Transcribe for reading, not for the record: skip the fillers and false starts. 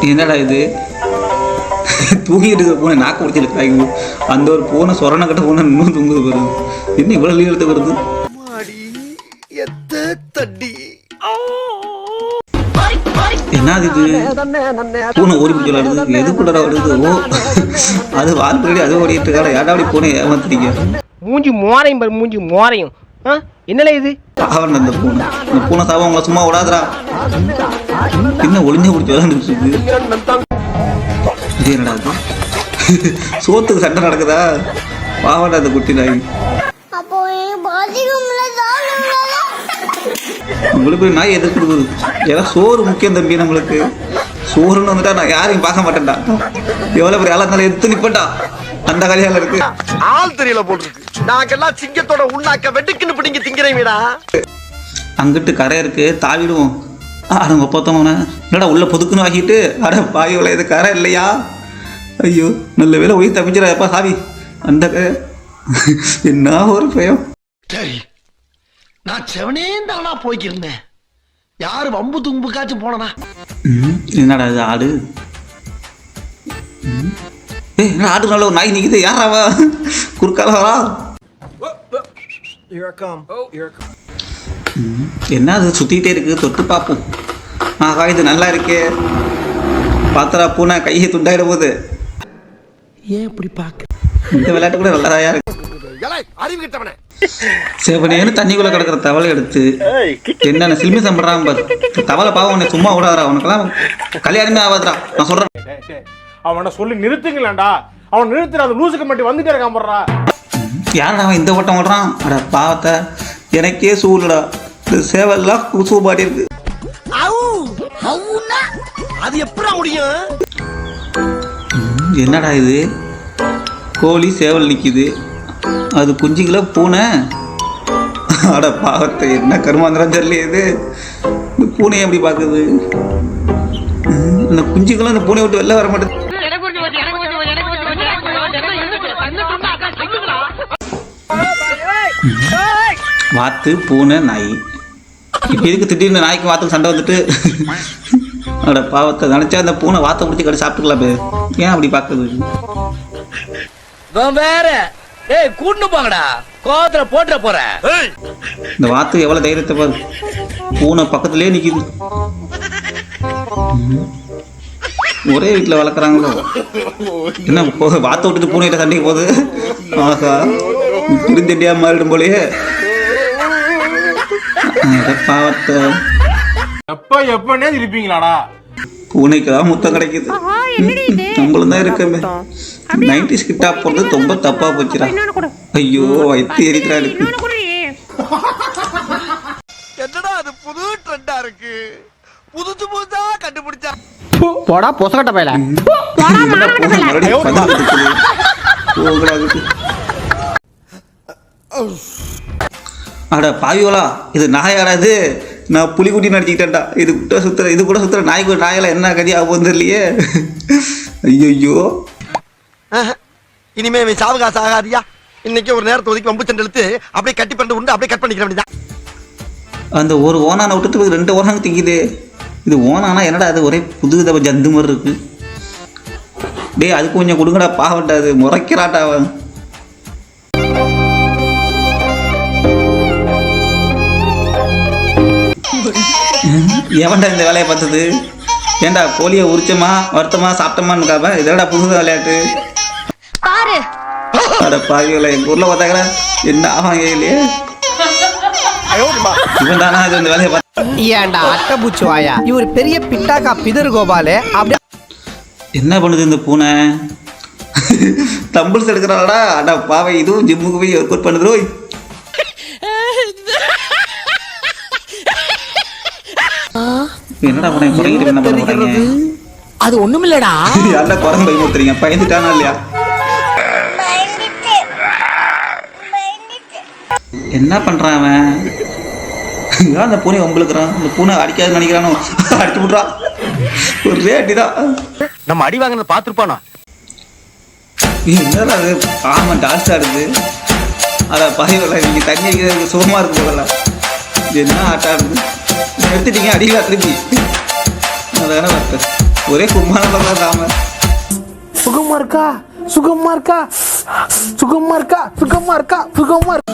என்னடா இது தூங்கிட்டு இருக்க பூனை நாக்கு முடிச்சிருக்காங்க. அந்த ஒரு பூனை சொரண கட்ட பூனை இன்னும் தூங்குது வருது. என்ன இவ்வளவு லீவ் எடுத்து வருது? என்னது இது? பூனை ஓடி போய் விளையாடுது. எதுக்குள்ள வருது? ஓ, அது வால் பின்னாடி அது ஓடிட்டு இருக்காடா. ஏடா அப்படி பூனை ஏமாத்துறீங்க? மூஞ்சி மோரையும் பாரு, மூஞ்சி மோரையும். என்னல இது? அவன் அந்த பூனை சாவம் உங்களை சும்மா விடாதரா. என்ன ஒளிஞ்ச பிடிச்சி விளையாண்டுட்டு இருக்கு? இது என்னடா அது? சோத்துக்கு சண்டை நடக்குதா? பாவாடா அந்த குட்டி நாய். உங்களுக்கு நாய் எது கொடுக்குது? ஏன்னா சோறு முக்கியம் தம்பி. நம்மளுக்கு சோறுன்னு வந்துட்டா நான் யாரையும் பார்க்க மாட்டேன்டா. எவ்வளவு பெரிய ஆளா இருந்தாலும் எடுத்து நிப்பட்டா. அந்த கல்யாணம் இருக்கு. ஆள் தெரியல போட்டுருக்கு. நாங்கெல்லாம் சிங்கத்தோட உண்ணாக்க வெட்டுக்குன்னு பிடிங்க திங்கிறீங்கடா. அங்கிட்டு கரை இருக்கு, தாவிடுவோம். அவங்க பார்த்தோம்னா என்னடா உள்ள பொதுக்குன்னு ஆகிட்டு, அட பாயோல இது கரை இல்லையா? ஐயோ நல்ல வேலை உயிர் தப்பிச்சிடாப்பா சாவி. அந்த கரை என்ன ஒரு பயம். சரி, நான் செவனே தானா போய்க்கிருந்தேன். யாரு வம்பு தும்புக்காச்சும் போனா? என்னடா இது ஆடு? என்ன ஆடு நல்ல ஒரு நாய் நிக்குது. யாராவா குறுக்காலவா? என்ன அது சுத்திட்டே இருக்கு? தொட்டு பார்ப்போம். ஆகா இது நல்லா இருக்கே. பாத்திரா பூனை கையை துண்டாயிட போகுது. ஏன் இப்படி பாக்க? இந்த விளையாட்டு கூட நல்லதா இருக்கு. சேவனேன்னு தண்ணிக்குள்ள கிடக்குற தவளை எடுத்து என்னென்ன சில்மி சம்படுறான் பாரு. தவளை பாவம் உன்னை சும்மா விடாதா. உனக்கெல்லாம் கல்யாணமே ஆகாதுடா நான் சொல்றேன். அவனை சொல்லி நிறுத்துங்களேன்டா. அவன் நிறுத்துற அந்த லூசுக்கு மட்டும் வந்துட்டே இருக்கான் போடுறா. யாரா அவன் இந்த ஓட்டம் ஓடுறான்? அட பாவத்தை எனக்கே சூடுடா. இந்த சேவல்லாம் சூ பாட்டி இருக்கு. அது எப்படா முடியும்? என்னடா இது? கோழி சேவல் நிக்குது. அது குஞ்சுங்கள பூனை. அட பாவத்தை என்ன கருமாந்திரம் தெரியல. இது இந்த பூனையை எப்படி பாக்குது? இந்த குஞ்சுகளும் இந்த பூனை விட்டு வெளில வர மாட்டேது. வாத்து பூனை நாய். இப்ப இதுக்கு திடீர்னு நாய்க்கு வாத்துக்கு சண்டை வந்துட்டு அட பாவத்தை நினைச்சா அந்த பூனை வாத்தை பிடிச்சி கடை சாப்பிட்டுக்கலாமே. ஏன் அப்படி பாக்குது? வேற கூட்டு போங்கடா, கோவத்துல போட்டுற போற. இந்த வாத்து எவ்வளவு தைரியத்தை பாரு. பூனை பக்கத்திலே நிக்குது. ஒரே வீட்டுல வளர்க்குறாங்களோ என்ன? வாத்த விட்டுட்டு பூனைகிட்ட சண்டைக்கு போகுது. ஆகா புரிந்தடியா மாறிடும் போலயே. பாவத்தை எப்பனே இருப்பீங்களாடா? பூனைக்குதான் முத்தம் கிடைக்குது. நம்மளும் தான் இருக்கமே. 90s கிட்டா போறது ரொம்ப தப்பா போச்சுடா. ஐயோ வயிற்று எரிக்கிறா இருக்கு. என்னடா அது புது ட்ரெண்டா இருக்கு. புதுசு புதுசா கண்டுபிடிச்சா போடா பொசகட்ட பையல. அட பாவியோலா இது நாயாடா? இது நான் புலிக்குட்டி நடிச்சுக்கிட்டேன்டா. இது கூட சுத்துற இது கூட சுத்துற நாய்க்கு நாயெல்லாம் என்ன கதி ஆகும் தெரியலையே. ஐயோ இனிமே சாவகாசம் ஆகாதியா. இன்னைக்கு ஒரு நேரத்தை ஒதுக்கி வம்பு சண்டை இழுத்து அப்படியே கட்டி பண்ணி உண்டு அப்படியே கட் பண்ணிக்கிற வேண்டியதான். அந்த ஒரு ஓனானை விட்டுட்டு 2 ஓனாங்க திங்குது. இது ஓனானா என்னடா? அது ஒரே புது வித ஜந்து மாதிரி இருக்கு. டேய் அதுக்கு கொஞ்சம் கொடுங்கடா. பாவட்டா அது முறைக்கிறாட்டா அவன். எவன்டா இந்த வேலையை பார்த்தது? ஏண்டா கோழியை உரிச்சமா வருத்தமா சாப்பிட்டோமான்னு காப்ப. இதோட புது விளையாட்டு பாரு. அட பாவியோல எங்க ஊர்ல பார்த்தாக்கா என்ன ஆவாங்க இல்லையே. இவன் தானா இது இந்த வேலையை பார்த்து? ஏண்டா அட்டை பூச்சி வாயா, இவர் பெரிய பிட்டாக்கா பிதர் கோபாலே. அப்படி என்ன பண்ணுது இந்த பூனை? தம்பிள்ஸ் எடுக்கிறாடா. அட பாவை இதுவும் ஜிம்முக்கு போய் ஒர்க் அவுட் பண்ணுது. என்னடா பண்ண குறையிட்டு என்ன பண்ணுறீங்க? அது ஒண்ணுமில்லடா. யாரா குரங்கு பயமுறுத்துறீங்க? பயந்துட்டானா இல்லையா? என்ன பண்றான் அவன்? அந்த பூனை உங்களுக்குறான். அந்த பூனை அடிக்காதுன்னு நினைக்கிறானோ? அடிச்சு விட்றான். ஒரு அடிதான். நம்ம அடி வாங்கினதை பார்த்துருப்பானோ? என்னடா அது? ஆமா டான்ஸ் ஆடுது. அட பாய்வல நீங்கள் தண்ணி வைக்கிறதுக்கு சுகமாக இருக்கு போகலாம். இது என்ன ஆட்டா இருக்குது எடுத்துட்டீங்க அடிக்கலா திருப்பி. அதான பார்த்தேன் ஒரே கும்மானம் தான் தாம. சுகமா இருக்கா சுகமா இருக்கா சுகமா இருக்கா சுகமா இருக்கா சுகமா இருக்கா.